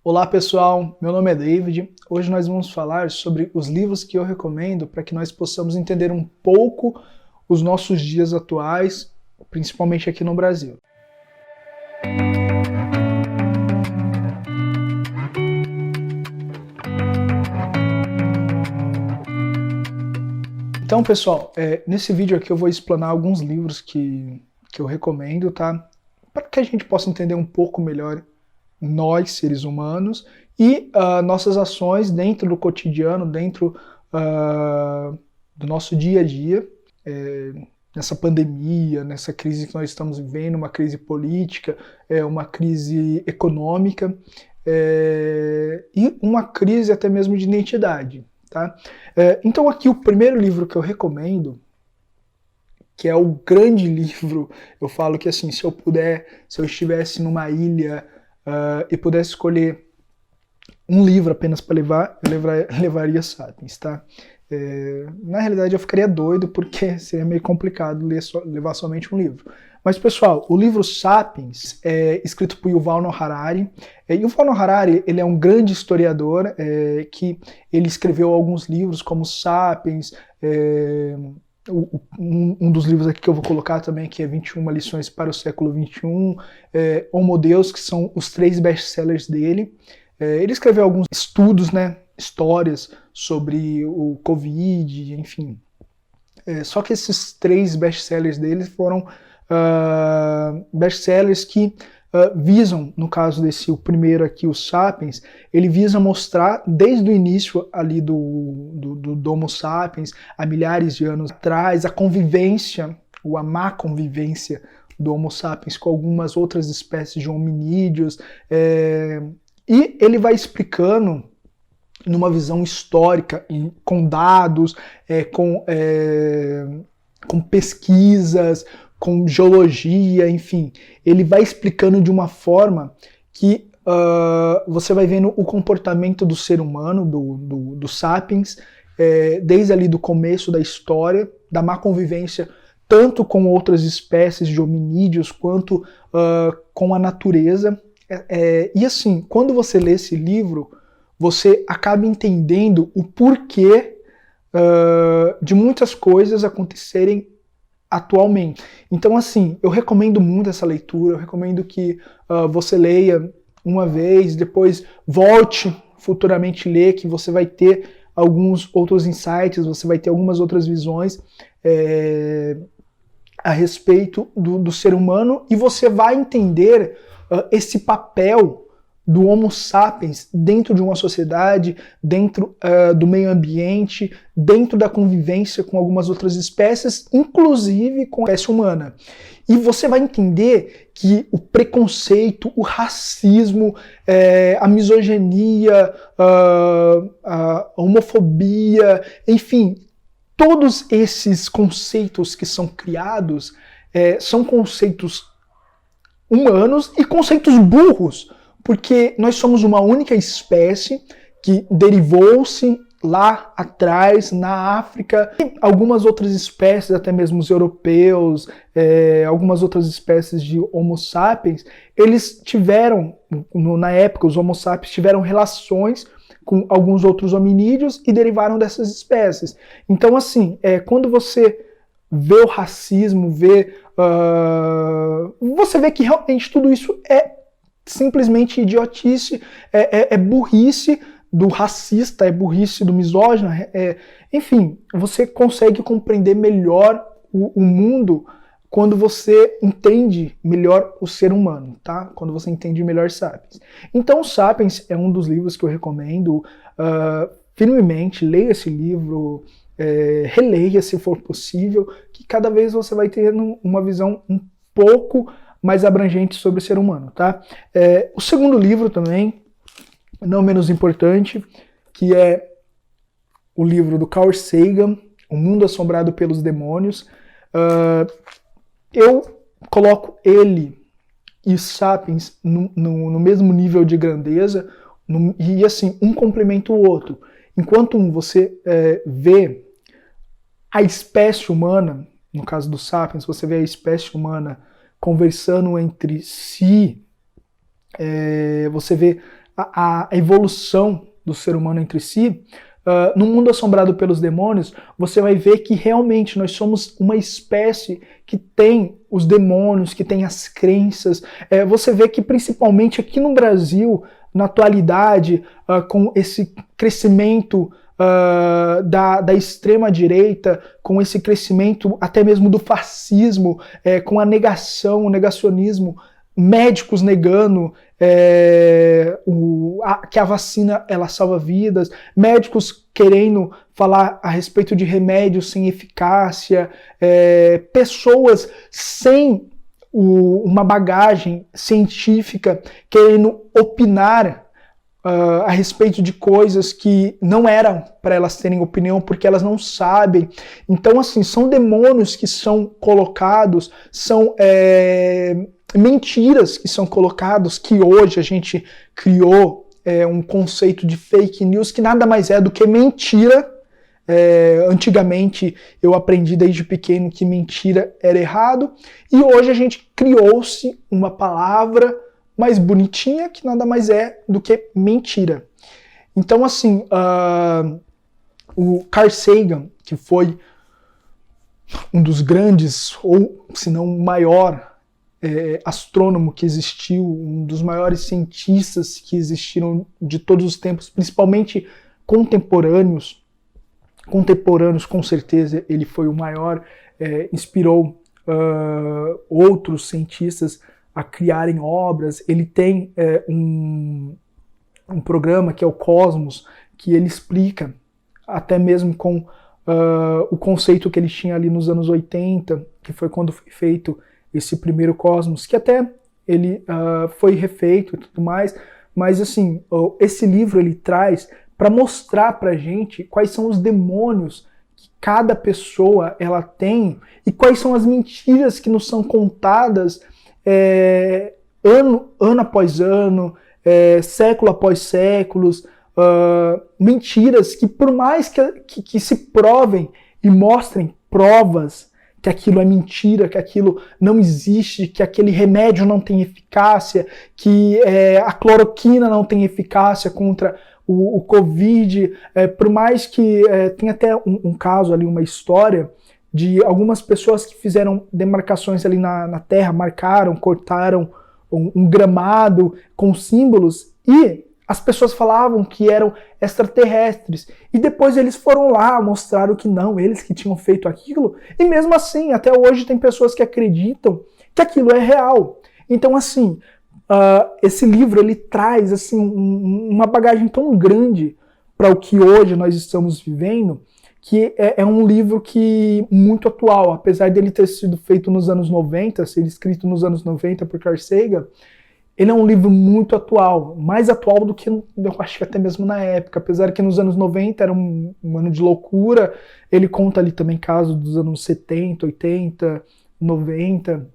Olá pessoal, meu nome é David. Hoje nós vamos falar sobre os livros que eu recomendo para que nós possamos entender um pouco os nossos dias atuais, principalmente aqui no Brasil. Então pessoal, nesse vídeo aqui eu vou explanar alguns livros que eu recomendo, tá? Para que a gente possa entender um pouco melhor nós, seres humanos, e nossas ações dentro do cotidiano, dentro do nosso dia a dia, nessa pandemia, nessa crise que nós estamos vivendo, uma crise política, uma crise econômica, e uma crise até mesmo de identidade. Tá? Então aqui o primeiro livro que eu recomendo, que é o grande livro, eu falo que assim, se eu estivesse numa ilha e pudesse escolher um livro apenas para levar, eu levaria Sapiens, tá? Na realidade eu ficaria doido porque seria meio complicado levar somente um livro. Mas pessoal, o livro Sapiens é escrito por Yuval Noah Harari. Yuval Noah Harari, ele é um grande historiador que ele escreveu alguns livros como Sapiens, um dos livros aqui que eu vou colocar também, que é 21 lições para o século XXI, Homo Deus, que são os 3 best-sellers dele. Ele escreveu alguns estudos, né, histórias sobre o Covid, enfim. Só que esses 3 best-sellers dele foram best-sellers que visam, no caso o primeiro aqui, o Sapiens, ele visa mostrar desde o início ali do Homo Sapiens, há milhares de anos atrás, a convivência, ou a má convivência do Homo Sapiens com algumas outras espécies de hominídeos, e ele vai explicando numa visão histórica, com dados, com pesquisas, com geologia, enfim. Ele vai explicando de uma forma que você vai vendo o comportamento do ser humano, do Sapiens, desde ali do começo da história, da má convivência, tanto com outras espécies de hominídeos, quanto com a natureza. E assim, quando você lê esse livro, você acaba entendendo o porquê de muitas coisas acontecerem atualmente. Então assim, eu recomendo muito essa leitura, eu recomendo que você leia uma vez, depois volte futuramente ler, que você vai ter alguns outros insights, você vai ter algumas outras visões a respeito do ser humano, e você vai entender esse papel do Homo Sapiens dentro de uma sociedade, dentro do meio ambiente, dentro da convivência com algumas outras espécies, inclusive com a espécie humana. E você vai entender que o preconceito, o racismo, a misoginia, a homofobia, enfim, todos esses conceitos que são criados são conceitos humanos e conceitos burros, porque nós somos uma única espécie que derivou-se lá atrás, na África, e algumas outras espécies, até mesmo os europeus, algumas outras espécies de Homo sapiens, eles tiveram, na época, os Homo sapiens tiveram relações com alguns outros hominídeos e derivaram dessas espécies. Então, assim, quando você vê o racismo, você vê que realmente tudo isso é simplesmente idiotice, burrice do racista, é burrice do misógino, enfim, você consegue compreender melhor o mundo quando você entende melhor o ser humano, tá? Quando você entende melhor Sapiens. Então, Sapiens é um dos livros que eu recomendo firmemente. Leia esse livro, releia se for possível, que cada vez você vai ter uma visão um pouco mais abrangente sobre o ser humano, tá? O segundo livro também, não menos importante, que é o livro do Carl Sagan, O Mundo Assombrado pelos Demônios. Eu coloco ele e Sapiens no mesmo nível de grandeza, e assim, um complementa o outro. Enquanto você vê a espécie humana, no caso do Sapiens, você vê a espécie humana conversando entre si, você vê a evolução do ser humano entre si, no mundo assombrado pelos demônios, você vai ver que realmente nós somos uma espécie que tem os demônios, que tem as crenças. Você vê que principalmente aqui no Brasil, na atualidade, com esse crescimento da extrema-direita, com esse crescimento até mesmo do fascismo, com a negação, o negacionismo, médicos negando que a vacina ela salva vidas, médicos querendo falar a respeito de remédios sem eficácia, pessoas sem uma bagagem científica querendo opinar a respeito de coisas que não eram para elas terem opinião, porque elas não sabem. Então, assim, são demônios que são colocados, são mentiras que são colocados, que hoje a gente criou um conceito de fake news, que nada mais é do que mentira. Antigamente eu aprendi desde pequeno que mentira era errado, e hoje a gente criou-se uma palavra mais bonitinha, que nada mais é do que mentira. Então, assim, o Carl Sagan, que foi um dos grandes, ou se não o maior astrônomo que existiu, um dos maiores cientistas que existiram de todos os tempos, principalmente contemporâneos com certeza, ele foi o maior, inspirou outros cientistas a criarem obras. Ele tem um programa que é o Cosmos, que ele explica, até mesmo com o conceito que ele tinha ali nos anos 80, que foi quando foi feito esse primeiro Cosmos, que até ele foi refeito e tudo mais, mas assim, esse livro ele traz para mostrar pra gente quais são os demônios que cada pessoa ela tem e quais são as mentiras que nos são contadas ano após ano, século após séculos, mentiras que por mais que se provem e mostrem provas que aquilo é mentira, que aquilo não existe, que aquele remédio não tem eficácia, que a cloroquina não tem eficácia contra o Covid, por mais que tem até um caso ali, uma história de algumas pessoas que fizeram demarcações ali na terra, marcaram, cortaram um gramado com símbolos, e as pessoas falavam que eram extraterrestres, e depois eles foram lá, mostraram que não, eles que tinham feito aquilo, e mesmo assim, até hoje tem pessoas que acreditam que aquilo é real. Então, assim, esse livro, ele traz assim, uma bagagem tão grande para o que hoje nós estamos vivendo, que é um livro que muito atual, apesar dele ter sido feito nos anos 90, ser escrito nos anos 90 por Carl Sagan, ele é um livro muito atual, mais atual do que eu acho que até mesmo na época, apesar que nos anos 90 era um ano de loucura. Ele conta ali também casos dos anos 70, 80, 90,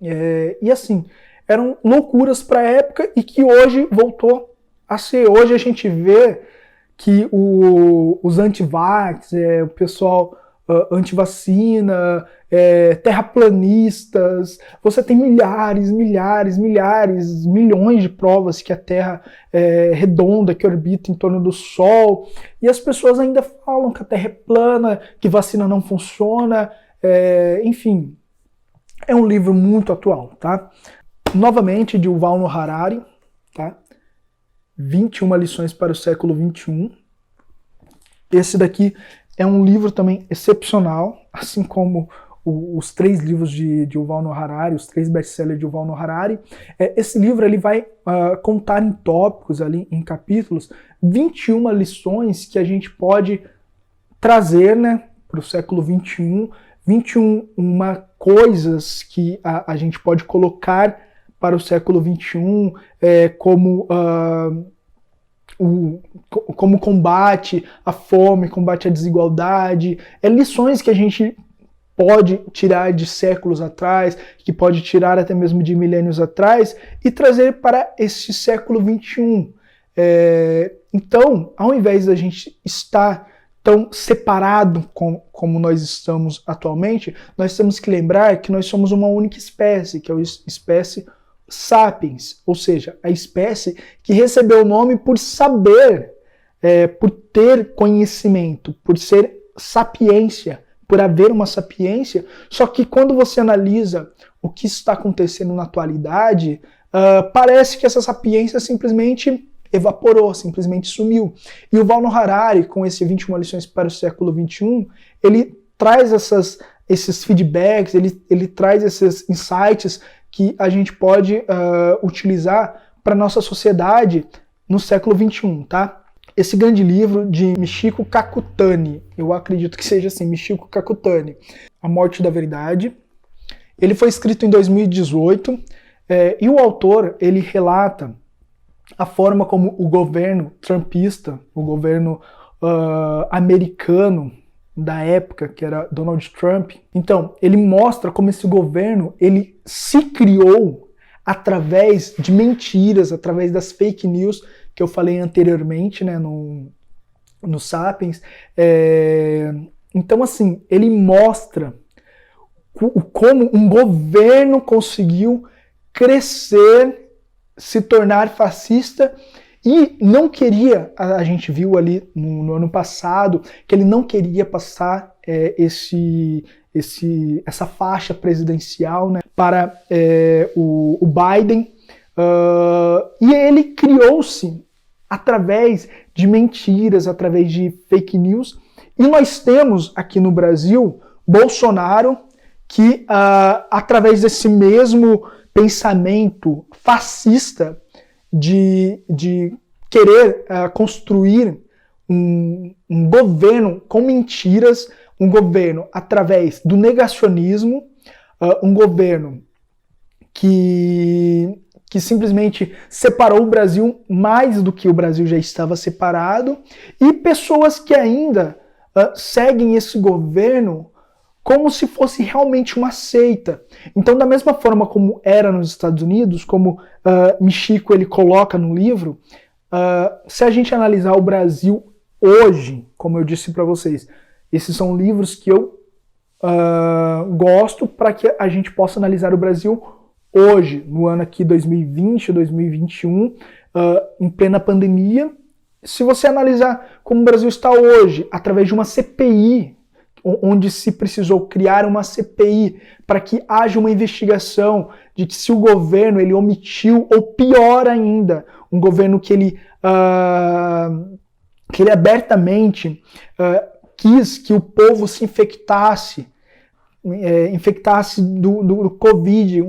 e assim, eram loucuras para a época e que hoje voltou a ser. Hoje a gente vê que os anti-vax, o pessoal anti-vacina, terraplanistas, você tem milhares, milhões de provas que a Terra é redonda, que orbita em torno do Sol, e as pessoas ainda falam que a Terra é plana, que vacina não funciona, enfim, é um livro muito atual, tá? Novamente, de Yuval Noah Harari, tá? 21 lições para o século XXI. Esse daqui é um livro também excepcional, assim como os 3 livros de Yuval Noah Harari, os 3 best-sellers de Yuval Noah Harari. Esse livro ele vai contar em tópicos, ali, em capítulos, 21 lições que a gente pode trazer, né, para o século XXI, 21 coisas que a gente pode colocar para o século XXI, como combate à fome, combate à desigualdade, lições que a gente pode tirar de séculos atrás, que pode tirar até mesmo de milênios atrás, e trazer para esse século XXI. Então, ao invés da gente estar tão separado como nós estamos atualmente, nós temos que lembrar que nós somos uma única espécie, que é a espécie sapiens, ou seja, a espécie que recebeu o nome por saber, por ter conhecimento, por ser sapiência, por haver uma sapiência. Só que quando você analisa o que está acontecendo na atualidade, parece que essa sapiência simplesmente evaporou, simplesmente sumiu. E o Val Harari, com esse 21 lições para o século XXI, ele traz esses feedbacks, ele traz esses insights que a gente pode utilizar para a nossa sociedade no século XXI, tá? Esse grande livro de Michio Kakutani, eu acredito que seja assim, Michio Kakutani, A Morte da Verdade. Ele foi escrito em 2018, e o autor, ele relata a forma como o governo trumpista, o governo americano da época, que era Donald Trump. Então, ele mostra como esse governo, ele se criou através de mentiras, através das fake news, que eu falei anteriormente, né, no Sapiens. Então, assim, ele mostra como um governo conseguiu crescer, se tornar fascista e não queria, a gente viu ali no ano passado, que ele não queria passar essa faixa presidencial, né, para o Biden, e ele criou-se através de mentiras, através de fake news, e nós temos aqui no Brasil Bolsonaro, que através desse mesmo pensamento fascista de querer construir um governo com mentiras, um governo através do negacionismo, um governo que simplesmente separou o Brasil mais do que o Brasil já estava separado, e pessoas que ainda seguem esse governo como se fosse realmente uma seita. Então, da mesma forma como era nos Estados Unidos, como Michio ele coloca no livro, se a gente analisar o Brasil hoje, como eu disse para vocês, esses são livros que eu gosto para que a gente possa analisar o Brasil hoje, no ano aqui 2020, 2021, em plena pandemia. Se você analisar como o Brasil está hoje, através de uma CPI, onde se precisou criar uma CPI para que haja uma investigação de que se o governo ele omitiu, ou pior ainda, um governo que ele abertamente quis que o povo se infectasse do Covid,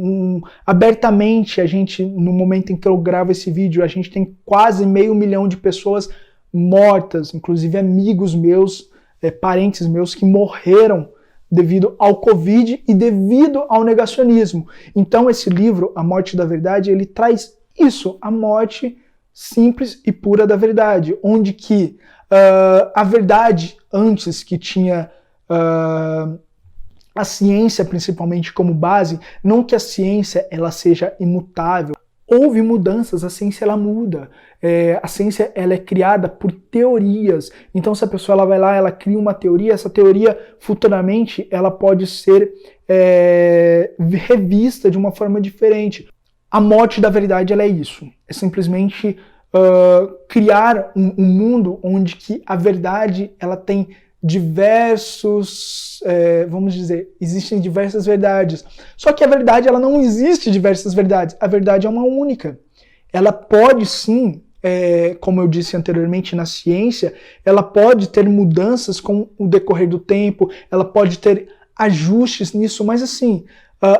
abertamente. A gente, no momento em que eu gravo esse vídeo, a gente tem quase 500 mil de pessoas mortas, inclusive amigos meus, parentes meus que morreram devido ao Covid e devido ao negacionismo. Então esse livro, A Morte da Verdade, ele traz isso, a morte simples e pura da verdade, onde que a verdade, antes que tinha a ciência principalmente como base, não que a ciência ela seja imutável, houve mudanças, a ciência ela muda, a ciência ela é criada por teorias. Então se a pessoa ela vai lá, ela cria uma teoria, essa teoria futuramente ela pode ser revista de uma forma diferente. A morte da verdade ela é isso, é simplesmente criar um mundo onde que a verdade ela tem diversos, vamos dizer, existem diversas verdades. Só que a verdade ela não existe diversas verdades, a verdade é uma única. Ela pode sim, como eu disse anteriormente na ciência, ela pode ter mudanças com o decorrer do tempo, ela pode ter ajustes nisso, mas assim,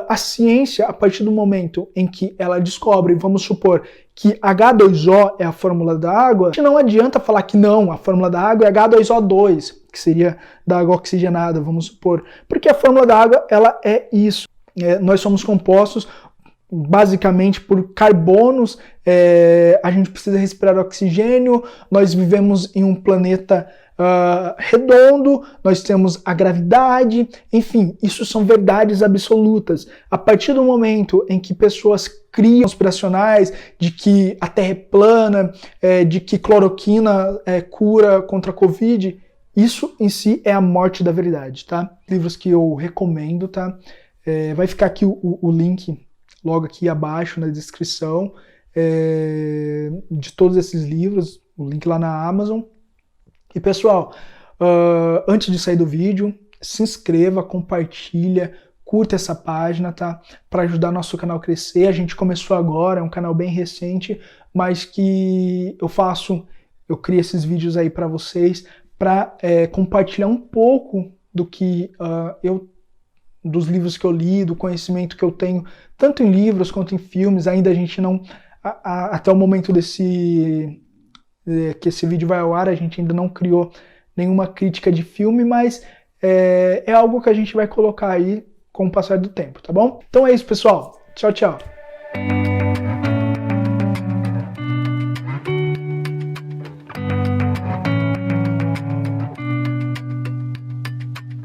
a ciência, a partir do momento em que ela descobre, vamos supor, que H2O é a fórmula da água, não adianta falar que não, a fórmula da água é H2O2, que seria da água oxigenada, vamos supor. Porque a fórmula da água, ela é isso. Nós somos compostos basicamente por carbonos, a gente precisa respirar oxigênio, nós vivemos em um planeta redondo, nós temos a gravidade, enfim, isso são verdades absolutas. A partir do momento em que pessoas criam conspiracionais de que a Terra é plana, de que cloroquina cura contra a Covid, isso em si é a morte da verdade, tá? Livros que eu recomendo, tá? Vai ficar aqui o link logo aqui abaixo na descrição de todos esses livros, o link lá na Amazon. E pessoal, antes de sair do vídeo, se inscreva, compartilha, curta essa página, tá? Para ajudar nosso canal a crescer. A gente começou agora, é um canal bem recente, mas que eu crio esses vídeos aí para vocês, para compartilhar um pouco do que dos livros que eu li, do conhecimento que eu tenho, tanto em livros quanto em filmes. Ainda a gente não, até o momento que esse vídeo vai ao ar, a gente ainda não criou nenhuma crítica de filme, mas é algo que a gente vai colocar aí com o passar do tempo, tá bom? Então é isso, pessoal. Tchau, tchau.